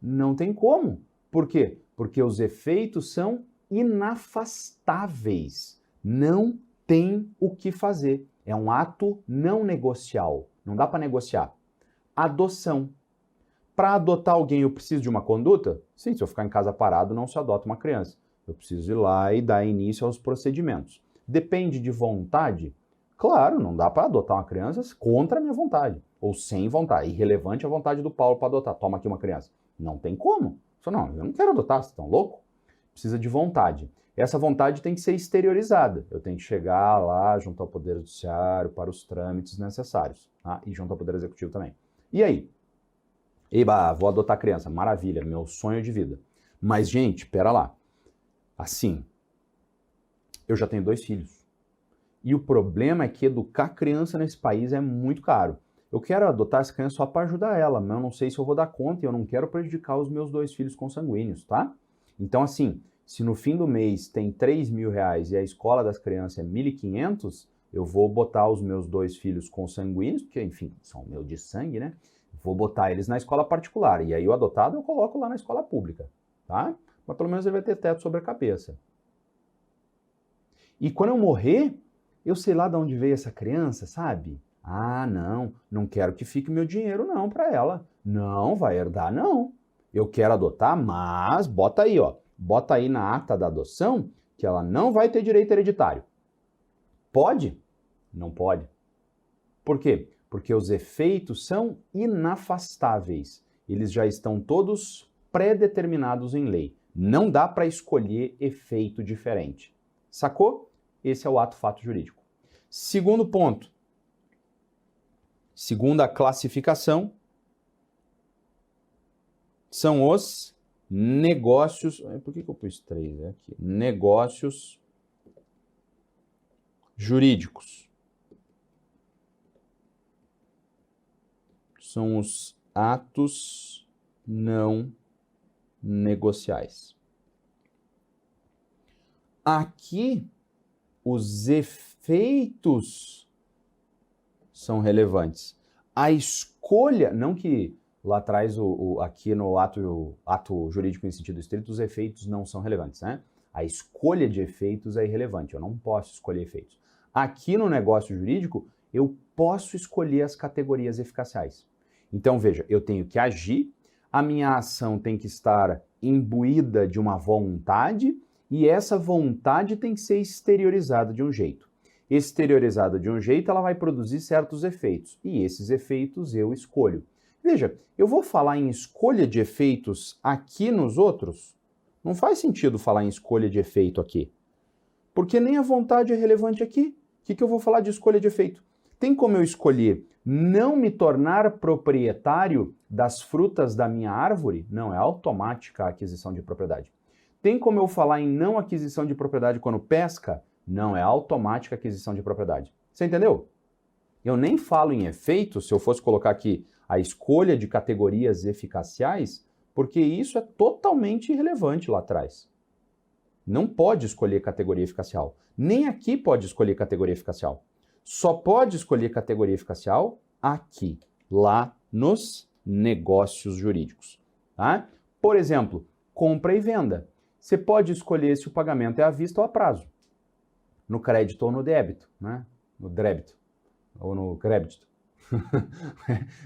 Não tem como. Por quê? Porque os efeitos são inafastáveis. Não tem o que fazer. É um ato não negocial. Não dá para negociar. Adoção. Para adotar alguém, eu preciso de uma conduta? Sim, se eu ficar em casa parado, não se adota uma criança. Eu preciso ir lá e dar início aos procedimentos. Depende de vontade? Claro, não dá para adotar uma criança contra a minha vontade. Ou sem vontade. Irrelevante a vontade do Paulo para adotar. Toma aqui uma criança. Não tem como. Não, eu não quero adotar, vocês estão loucos? Precisa de vontade. Essa vontade tem que ser exteriorizada. Eu tenho que chegar lá junto ao Poder Judiciário para os trâmites necessários. Tá? E junto ao Poder Executivo também. E aí? Eba, vou adotar criança. Maravilha, meu sonho de vida. Mas, gente, pera lá. Assim, eu já tenho 2 filhos. E o problema é que educar criança nesse país é muito caro. Eu quero adotar essa criança só para ajudar ela, mas eu não sei se eu vou dar conta e eu não quero prejudicar os meus 2 filhos consanguíneos, tá? Então, assim, se no fim do mês tem R$3.000 e a escola das crianças é 1.500, eu vou botar os meus 2 filhos consanguíneos, porque, enfim, são meu de sangue, né? Vou botar eles na escola particular. E aí o adotado eu coloco lá na escola pública, tá? Mas pelo menos ele vai ter teto sobre a cabeça. E quando eu morrer, eu sei lá de onde veio essa criança, sabe? Ah, não quero que fique meu dinheiro não para ela. Não, vai herdar não. Eu quero adotar, mas bota aí, ó. Bota aí na ata da adoção que ela não vai ter direito hereditário. Pode? Não pode. Por quê? Porque os efeitos são inafastáveis. Eles já estão todos pré-determinados em lei. Não dá para escolher efeito diferente. Sacou? Esse é o ato-fato jurídico. Segundo ponto. Segunda classificação são os negócios. Por que eu pus 3 aqui? Negócios jurídicos. São os atos não negociais. Aqui, os efeitos são relevantes. A escolha, não que lá atrás, aqui no ato jurídico em sentido estrito, os efeitos não são relevantes, né? A escolha de efeitos é irrelevante, eu não posso escolher efeitos. Aqui no negócio jurídico, eu posso escolher as categorias eficaciais. Então, veja, eu tenho que agir, a minha ação tem que estar imbuída de uma vontade e essa vontade tem que ser exteriorizada de um jeito. Exteriorizada de um jeito, ela vai produzir certos efeitos e esses efeitos eu escolho. Veja, eu vou falar em escolha de efeitos aqui nos outros? Não faz sentido falar em escolha de efeito aqui, porque nem a vontade é relevante aqui. O que eu vou falar de escolha de efeito? Tem como eu escolher não me tornar proprietário das frutas da minha árvore? Não, é automática a aquisição de propriedade. Tem como eu falar em não aquisição de propriedade quando pesca? Não, é automática a aquisição de propriedade. Você entendeu? Eu nem falo em efeito, se eu fosse colocar aqui a escolha de categorias eficaciais, porque isso é totalmente irrelevante lá atrás. Não pode escolher categoria eficacial. Nem aqui pode escolher categoria eficacial. Só pode escolher categoria eficacial aqui, lá nos negócios jurídicos. Tá? Por exemplo, compra e venda. Você pode escolher se o pagamento é à vista ou a prazo, no crédito ou no débito, né? No débito ou no crédito.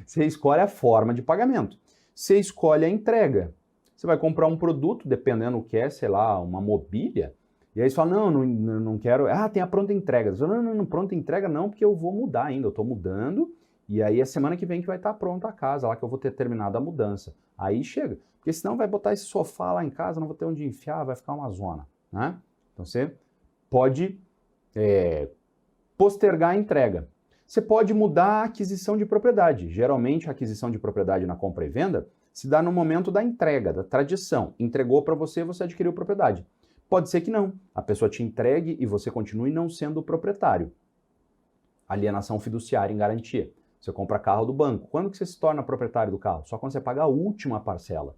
Você escolhe a forma de pagamento. Você escolhe a entrega. Você vai comprar um produto, dependendo do que é, sei lá, uma mobília, e aí você fala, não quero... Ah, tem a pronta entrega. Você fala, não, pronta entrega não, porque eu vou mudar ainda, eu estou mudando, e aí é semana que vem que vai estar pronta a casa, lá que eu vou ter terminado a mudança. Aí chega, porque senão vai botar esse sofá lá em casa, não vou ter onde enfiar, vai ficar uma zona, né? Então você pode postergar a entrega. Você pode mudar a aquisição de propriedade. Geralmente a aquisição de propriedade na compra e venda se dá no momento da entrega, da tradição. Entregou para você, você adquiriu propriedade. Pode ser que não. A pessoa te entregue e você continue não sendo o proprietário. Alienação fiduciária em garantia. Você compra carro do banco. Quando que você se torna proprietário do carro? Só quando você paga a última parcela.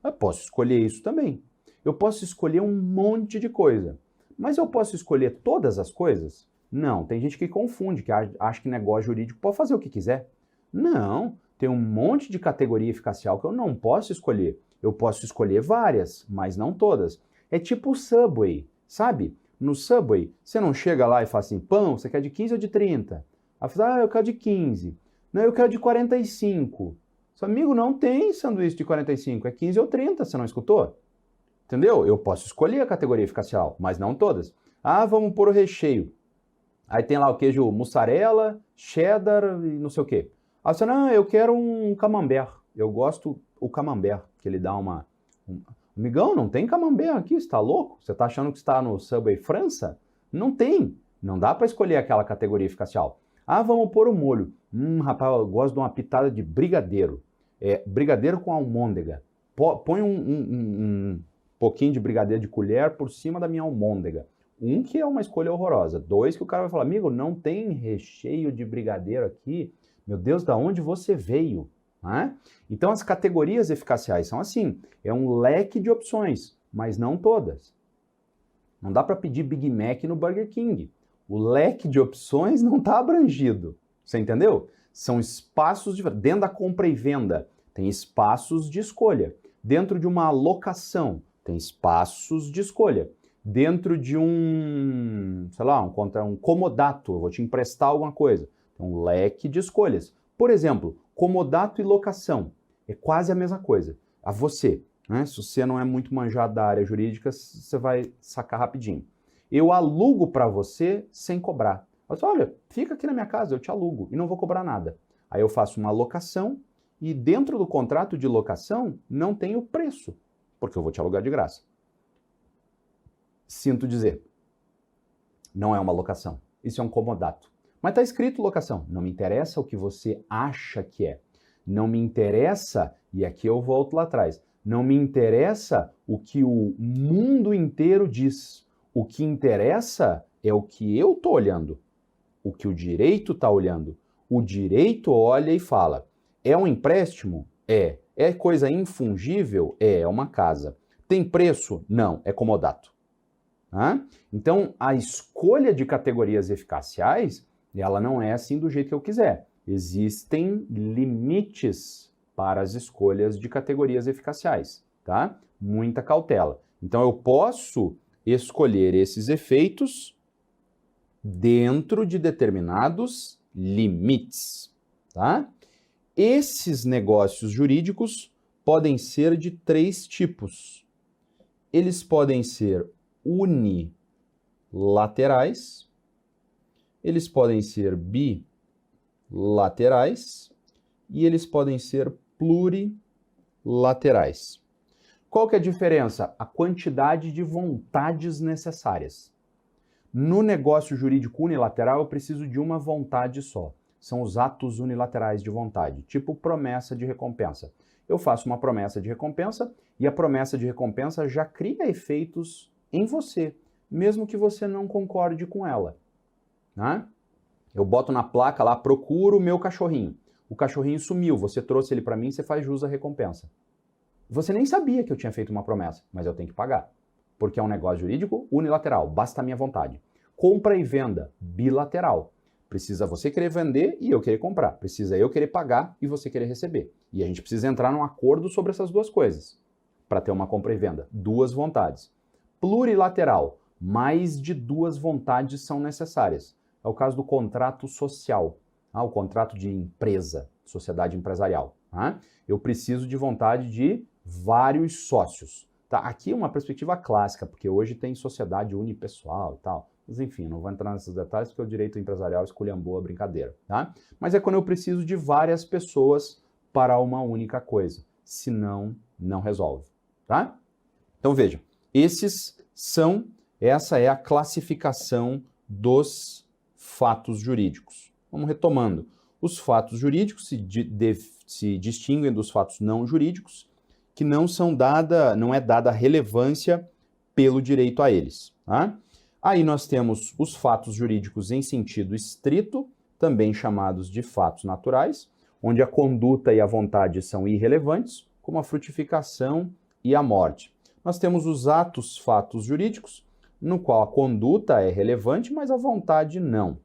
Eu posso escolher isso também. Eu posso escolher um monte de coisa. Mas eu posso escolher todas as coisas? Não. Tem gente que confunde, que acha que negócio jurídico pode fazer o que quiser. Não. Tem um monte de categoria eficacial que eu não posso escolher. Eu posso escolher várias, mas não todas. É tipo o Subway, sabe? No Subway, você não chega lá e fala assim, pão, você quer de 15 ou de 30? Aí você fala, eu quero de 15. Não, eu quero de 45. Seu amigo, não tem sanduíche de 45, é 15 ou 30, você não escutou? Entendeu? Eu posso escolher a categoria eficacial, mas não todas. Ah, vamos pôr o recheio. Aí tem lá o queijo mussarela, cheddar e não sei o quê. Aí você, não, eu quero um camembert. Eu gosto o camembert, que ele dá uma... Amigão, não tem camembert aqui, você tá louco? Você tá achando que está no Subway França? Não tem. Não dá para escolher aquela categoria eficacial. Ah, vamos pôr o molho. Rapaz, eu gosto de uma pitada de brigadeiro. Brigadeiro com almôndega. Põe um pouquinho de brigadeiro de colher por cima da minha almôndega. Que é uma escolha horrorosa. 2, que o cara vai falar, amigo, não tem recheio de brigadeiro aqui. Meu Deus, da onde você veio? Então as categorias eficaciais são assim, é um leque de opções, mas não todas. Não dá para pedir Big Mac no Burger King. O leque de opções não está abrangido. Você entendeu? São espaços dentro da compra e venda, tem espaços de escolha. Dentro de uma locação, tem espaços de escolha. Dentro de sei lá, um comodato, eu vou te emprestar alguma coisa, tem um leque de escolhas. Por exemplo, comodato e locação, é quase a mesma coisa. A você, né? Se você não é muito manjado da área jurídica, você vai sacar rapidinho. Eu alugo para você sem cobrar. Eu falo, olha, fica aqui na minha casa, eu te alugo e não vou cobrar nada. Aí eu faço uma locação e dentro do contrato de locação não tem o preço, porque eu vou te alugar de graça. Sinto dizer, não é uma locação, isso é um comodato. Mas está escrito locação. Não me interessa o que você acha que é. Não me interessa, e aqui eu volto lá atrás, não me interessa o que o mundo inteiro diz. O que interessa é o que eu estou olhando, o que o direito está olhando. O direito olha e fala, é um empréstimo? É. É coisa infungível? É uma casa. Tem preço? Não, é comodato. Então, a escolha de categorias eficaciais, ela não é assim do jeito que eu quiser. Existem limites para as escolhas de categorias eficaciais, tá? Muita cautela. Então, eu posso escolher esses efeitos dentro de determinados limites, tá? Esses negócios jurídicos podem ser de 3 tipos. Eles podem ser unilaterais, eles podem ser bilaterais e eles podem ser plurilaterais. Qual que é a diferença? A quantidade de vontades necessárias. No negócio jurídico unilateral, eu preciso de uma vontade só. São os atos unilaterais de vontade, tipo promessa de recompensa. Eu faço uma promessa de recompensa e a promessa de recompensa já cria efeitos em você, mesmo que você não concorde com ela. Eu boto na placa lá, procuro o meu cachorrinho. O cachorrinho sumiu, você trouxe ele para mim, você faz jus à recompensa. Você nem sabia que eu tinha feito uma promessa, mas eu tenho que pagar, porque é um negócio jurídico unilateral, basta a minha vontade. Compra e venda, bilateral. Precisa você querer vender e eu querer comprar. Precisa eu querer pagar e você querer receber. E a gente precisa entrar num acordo sobre essas duas coisas. para ter uma compra e venda? 2 vontades. Plurilateral, mais de 2 vontades são necessárias. É o caso do contrato social, o contrato de empresa, sociedade empresarial. Tá? Eu preciso de vontade de vários sócios. Tá? Aqui é uma perspectiva clássica, porque hoje tem sociedade unipessoal e tal. Mas enfim, não vou entrar nesses detalhes porque o direito empresarial esculhambou a brincadeira. Tá? Mas é quando eu preciso de várias pessoas para uma única coisa. Senão, não resolve. Tá? Então veja, essa é a classificação dos fatos jurídicos. Vamos retomando. Os fatos jurídicos se distinguem dos fatos não jurídicos, que não é dada relevância pelo direito a eles. Tá? Aí nós temos os fatos jurídicos em sentido estrito, também chamados de fatos naturais, onde a conduta e a vontade são irrelevantes, como a frutificação e a morte. Nós temos os fatos jurídicos, no qual a conduta é relevante, mas a vontade não.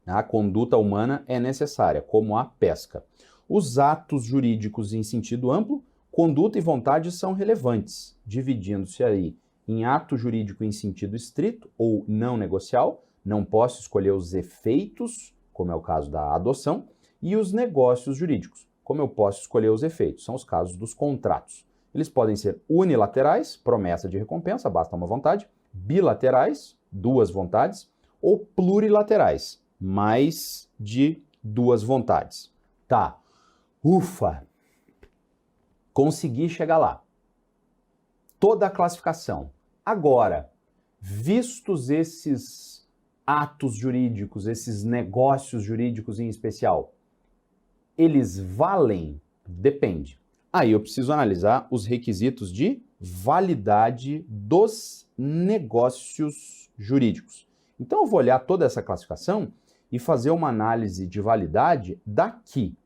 A conduta humana é necessária, como a pesca. Os atos jurídicos em sentido amplo, conduta e vontade são relevantes, dividindo-se aí em ato jurídico em sentido estrito ou não negocial, não posso escolher os efeitos, como é o caso da adoção, e os negócios jurídicos, como eu posso escolher os efeitos, são os casos dos contratos. Eles podem ser unilaterais, promessa de recompensa, basta uma vontade, bilaterais, 2 vontades, ou plurilaterais, mais de 2 vontades. Tá, ufa, consegui chegar lá. Toda a classificação. Agora, vistos esses atos jurídicos, esses negócios jurídicos em especial, eles valem? Depende. Aí eu preciso analisar os requisitos de validade dos negócios jurídicos. Então eu vou olhar toda essa classificação e fazer uma análise de validade daqui,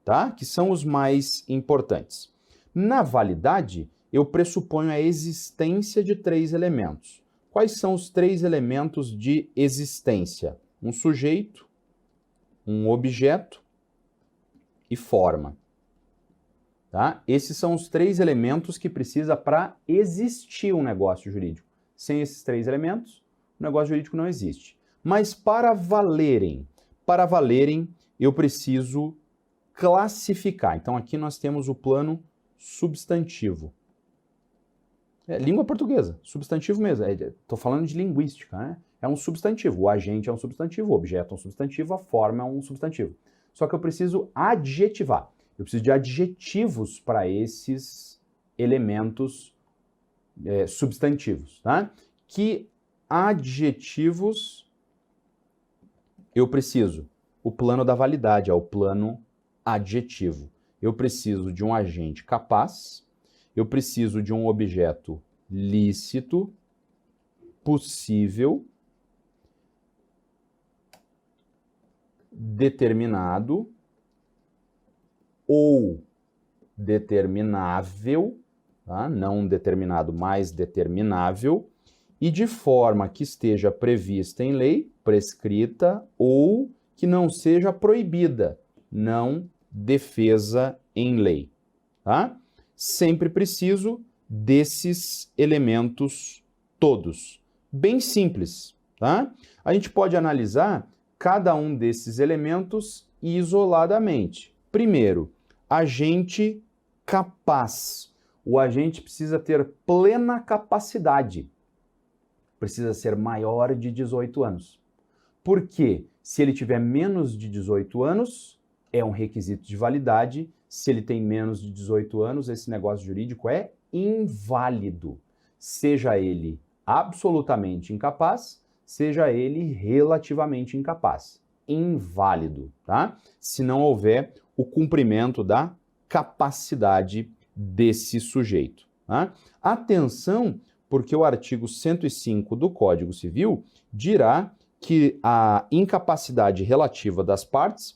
tá? Que são os mais importantes. Na validade, eu pressuponho a existência de 3 elementos. Quais são os 3 elementos de existência? Um sujeito, um objeto e forma. Tá? Esses são os 3 elementos que precisa para existir um negócio jurídico. Sem esses 3 elementos, o negócio jurídico não existe. Mas para valerem, eu preciso classificar. Então aqui nós temos o plano substantivo. Língua portuguesa, substantivo mesmo. Estou falando de linguística, né? É um substantivo. O agente é um substantivo, o objeto é um substantivo, a forma é um substantivo. Só que eu preciso adjetivar. Eu preciso de adjetivos para esses elementos substantivos, tá? Que adjetivos eu preciso? O plano da validade é o plano adjetivo. Eu preciso de um agente capaz, eu preciso de um objeto lícito, possível, determinado ou determinável, tá? Não determinado, mas determinável, e de forma que esteja prevista em lei, prescrita, ou que não seja proibida, não defesa em lei. Tá? Sempre preciso desses elementos todos. Bem simples. Tá? A gente pode analisar cada um desses elementos isoladamente. Primeiro, agente capaz. O agente precisa ter plena capacidade. Precisa ser maior de 18 anos. Por quê? Se ele tiver menos de 18 anos, é um requisito de validade. Se ele tem menos de 18 anos, esse negócio jurídico é inválido. Seja ele absolutamente incapaz, seja ele relativamente incapaz. Inválido, tá? Se não houver o cumprimento da capacidade desse sujeito. Tá? Atenção, porque o artigo 105 do Código Civil dirá que a incapacidade relativa das partes,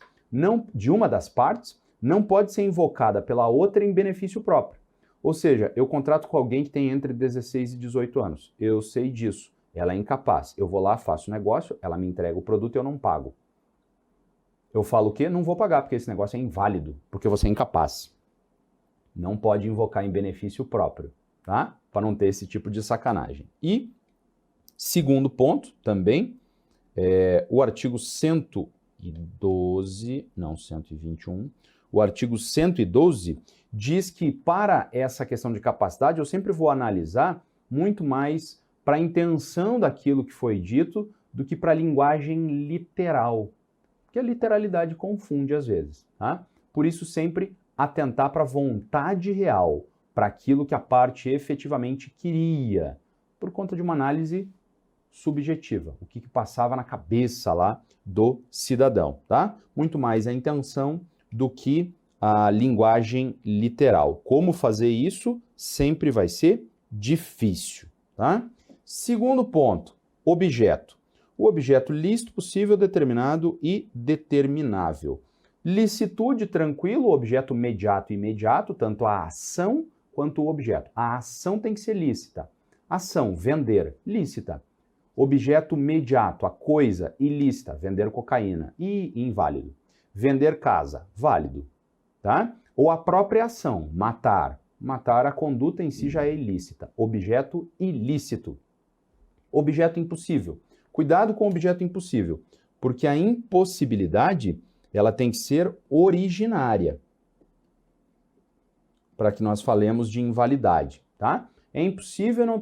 de uma das partes, não pode ser invocada pela outra em benefício próprio. Ou seja, eu contrato com alguém que tem entre 16 e 18 anos. Eu sei disso. Ela é incapaz. Eu vou lá, faço o negócio, ela me entrega o produto e eu não pago. Eu falo o quê? Não vou pagar, porque esse negócio é inválido, porque você é incapaz. Não pode invocar em benefício próprio, tá? Para não ter esse tipo de sacanagem. E, segundo ponto, também, o artigo 121, o artigo 112 diz que para essa questão de capacidade eu sempre vou analisar muito mais para a intenção daquilo que foi dito do que para a linguagem literal, porque a literalidade confunde às vezes, tá? Por isso sempre atentar para a vontade real, para aquilo que a parte efetivamente queria, por conta de uma análise subjetiva, o que passava na cabeça lá do cidadão, tá? Muito mais a intenção do que a linguagem literal. Como fazer isso sempre vai ser difícil, tá? Segundo ponto, objeto. O objeto lícito, possível, determinado e determinável. Licitude, tranquilo, objeto mediato e imediato, tanto a ação quanto o objeto. A ação tem que ser lícita. Ação, vender, lícita. Objeto mediato, a coisa, ilícita, vender cocaína, e inválido. Vender casa, válido, tá? Ou a própria ação, matar. Matar, a conduta em si já é ilícita. Objeto ilícito. Objeto impossível. Cuidado com o objeto impossível, porque a impossibilidade, ela tem que ser originária, para que nós falemos de invalidade, tá? É impossível, não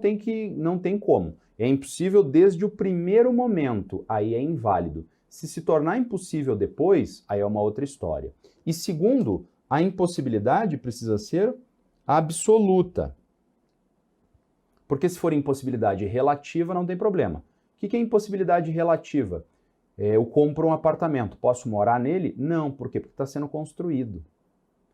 tem como. É impossível desde o primeiro momento, aí é inválido. Se tornar impossível depois, aí é uma outra história. E segundo, a impossibilidade precisa ser absoluta. Porque se for impossibilidade relativa, não tem problema. O que é impossibilidade relativa? Eu compro um apartamento, posso morar nele? Não, por quê? Porque está sendo construído.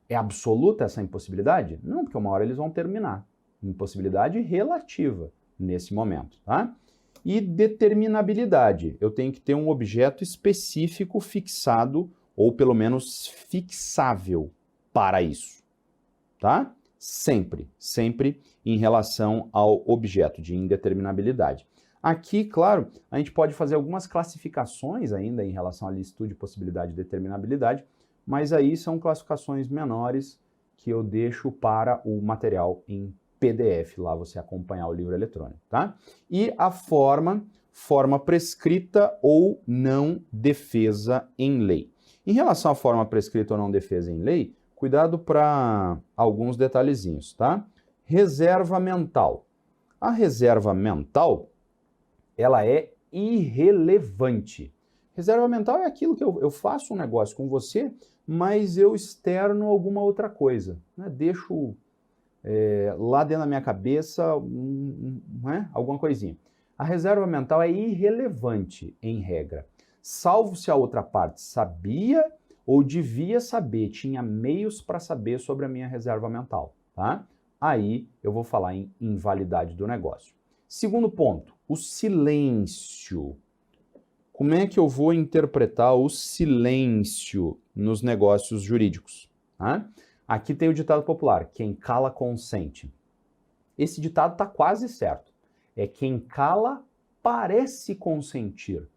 É absoluta essa impossibilidade? Não, porque uma hora eles vão terminar. Impossibilidade relativa nesse momento, tá? E determinabilidade. Eu tenho que ter um objeto específico fixado, ou pelo menos fixável para isso, tá? Sempre em relação ao objeto de indeterminabilidade. Aqui, claro, a gente pode fazer algumas classificações ainda em relação à licitude, possibilidade e determinabilidade, mas aí são classificações menores que eu deixo para o material em PDF, lá você acompanhar o livro eletrônico, tá? E a forma prescrita ou não defesa em lei. Em relação à forma prescrita ou não defesa em lei, cuidado para alguns detalhezinhos, tá? Reserva mental. A reserva mental, ela é irrelevante. Reserva mental é aquilo que eu faço um negócio com você, mas eu externo alguma outra coisa, né? Deixo lá dentro da minha cabeça alguma coisinha. A reserva mental é irrelevante, em regra, salvo se a outra parte sabia ou devia saber, tinha meios para saber sobre a minha reserva mental, tá? Aí eu vou falar em invalidade do negócio. Segundo ponto, o silêncio. Como é que eu vou interpretar o silêncio nos negócios jurídicos? Tá? Aqui tem o ditado popular, quem cala consente. Esse ditado está quase certo. É quem cala parece consentir.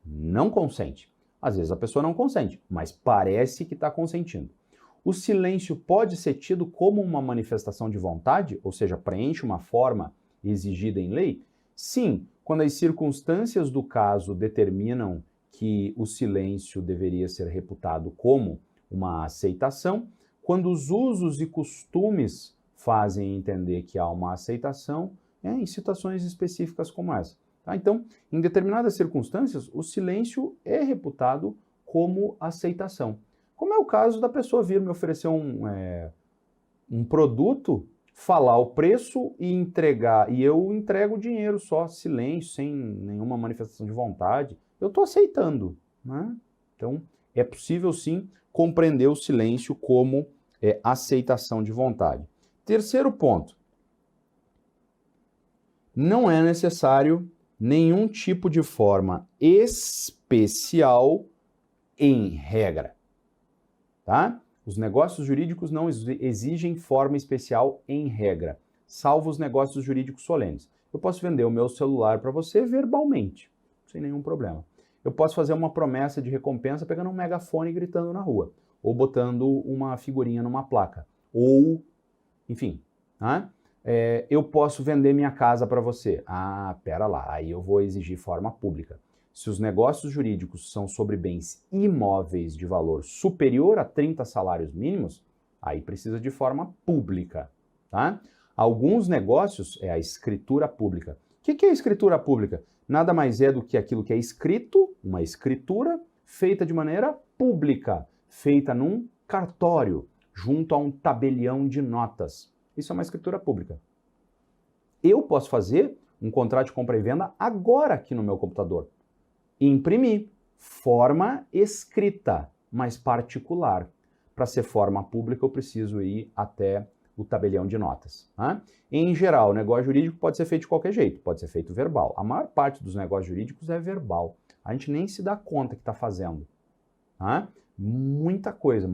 Não consente. Às vezes a pessoa não consente, mas parece que está consentindo. O silêncio pode ser tido como uma manifestação de vontade, ou seja, preenche uma forma exigida em lei? Sim, quando as circunstâncias do caso determinam que o silêncio deveria ser reputado como uma aceitação, quando os usos e costumes fazem entender que há uma aceitação, em situações específicas como essa. Tá? Então, em determinadas circunstâncias, o silêncio é reputado como aceitação. Como é o caso da pessoa vir me oferecer um produto, falar o preço e entregar, e eu entrego o dinheiro só, silêncio, sem nenhuma manifestação de vontade, eu estou aceitando, né? Então, é possível sim compreender o silêncio como aceitação de vontade. Terceiro ponto, não é necessário nenhum tipo de forma especial em regra, tá? Os negócios jurídicos não exigem forma especial em regra, salvo os negócios jurídicos solenes. Eu posso vender o meu celular para você verbalmente, sem nenhum problema. Eu posso fazer uma promessa de recompensa pegando um megafone e gritando na rua, ou botando uma figurinha numa placa, ou enfim, né? Eu posso vender minha casa para você. Ah, pera lá, aí eu vou exigir forma pública. Se os negócios jurídicos são sobre bens imóveis de valor superior a 30 salários mínimos, aí precisa de forma pública, tá? Alguns negócios é a escritura pública. O que é a escritura pública? Nada mais é do que aquilo que é escrito, uma escritura feita de maneira pública, feita num cartório, junto a um tabelião de notas. Isso é uma escritura pública. Eu posso fazer um contrato de compra e venda agora aqui no meu computador. Imprimir. Forma escrita, mas particular. Para ser forma pública, eu preciso ir até o tabelião de notas. Tá? Em geral, o negócio jurídico pode ser feito de qualquer jeito, pode ser feito verbal. A maior parte dos negócios jurídicos é verbal. A gente nem se dá conta que está fazendo. Tá? Muita coisa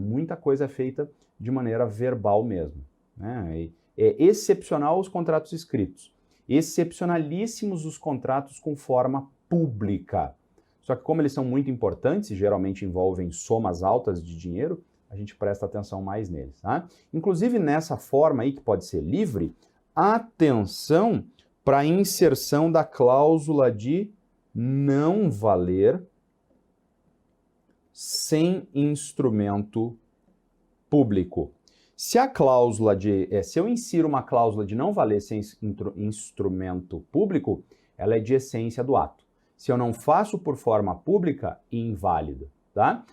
é feita de maneira verbal mesmo. Né? É excepcional os contratos escritos. Excepcionalíssimos os contratos com forma pública. Só que como eles são muito importantes e geralmente envolvem somas altas de dinheiro, a gente presta atenção mais neles. Tá? Inclusive nessa forma aí, que pode ser livre, atenção para a inserção da cláusula de não valer sem instrumento público. Se eu insiro uma cláusula de não valer sem instrumento público, ela é de essência do ato. Se eu não faço por forma pública, inválido, tá?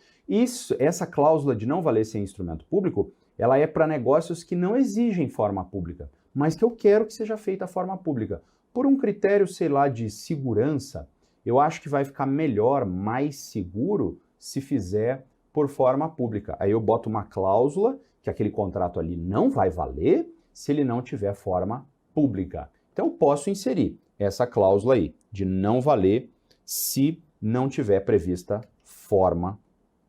Essa cláusula de não valer sem instrumento público, ela é para negócios que não exigem forma pública, mas que eu quero que seja feita a forma pública. Por um critério, sei lá, de segurança, eu acho que vai ficar melhor, mais seguro, se fizer por forma pública. Aí eu boto uma cláusula que aquele contrato ali não vai valer se ele não tiver forma pública. Então eu posso inserir essa cláusula aí de não valer se não tiver prevista forma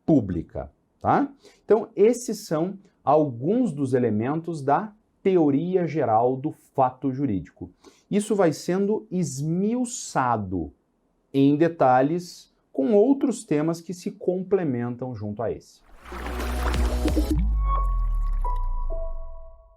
pública, tá? Então esses são alguns dos elementos da teoria geral do fato jurídico. Isso vai sendo esmiuçado em detalhes com outros temas que se complementam junto a esse.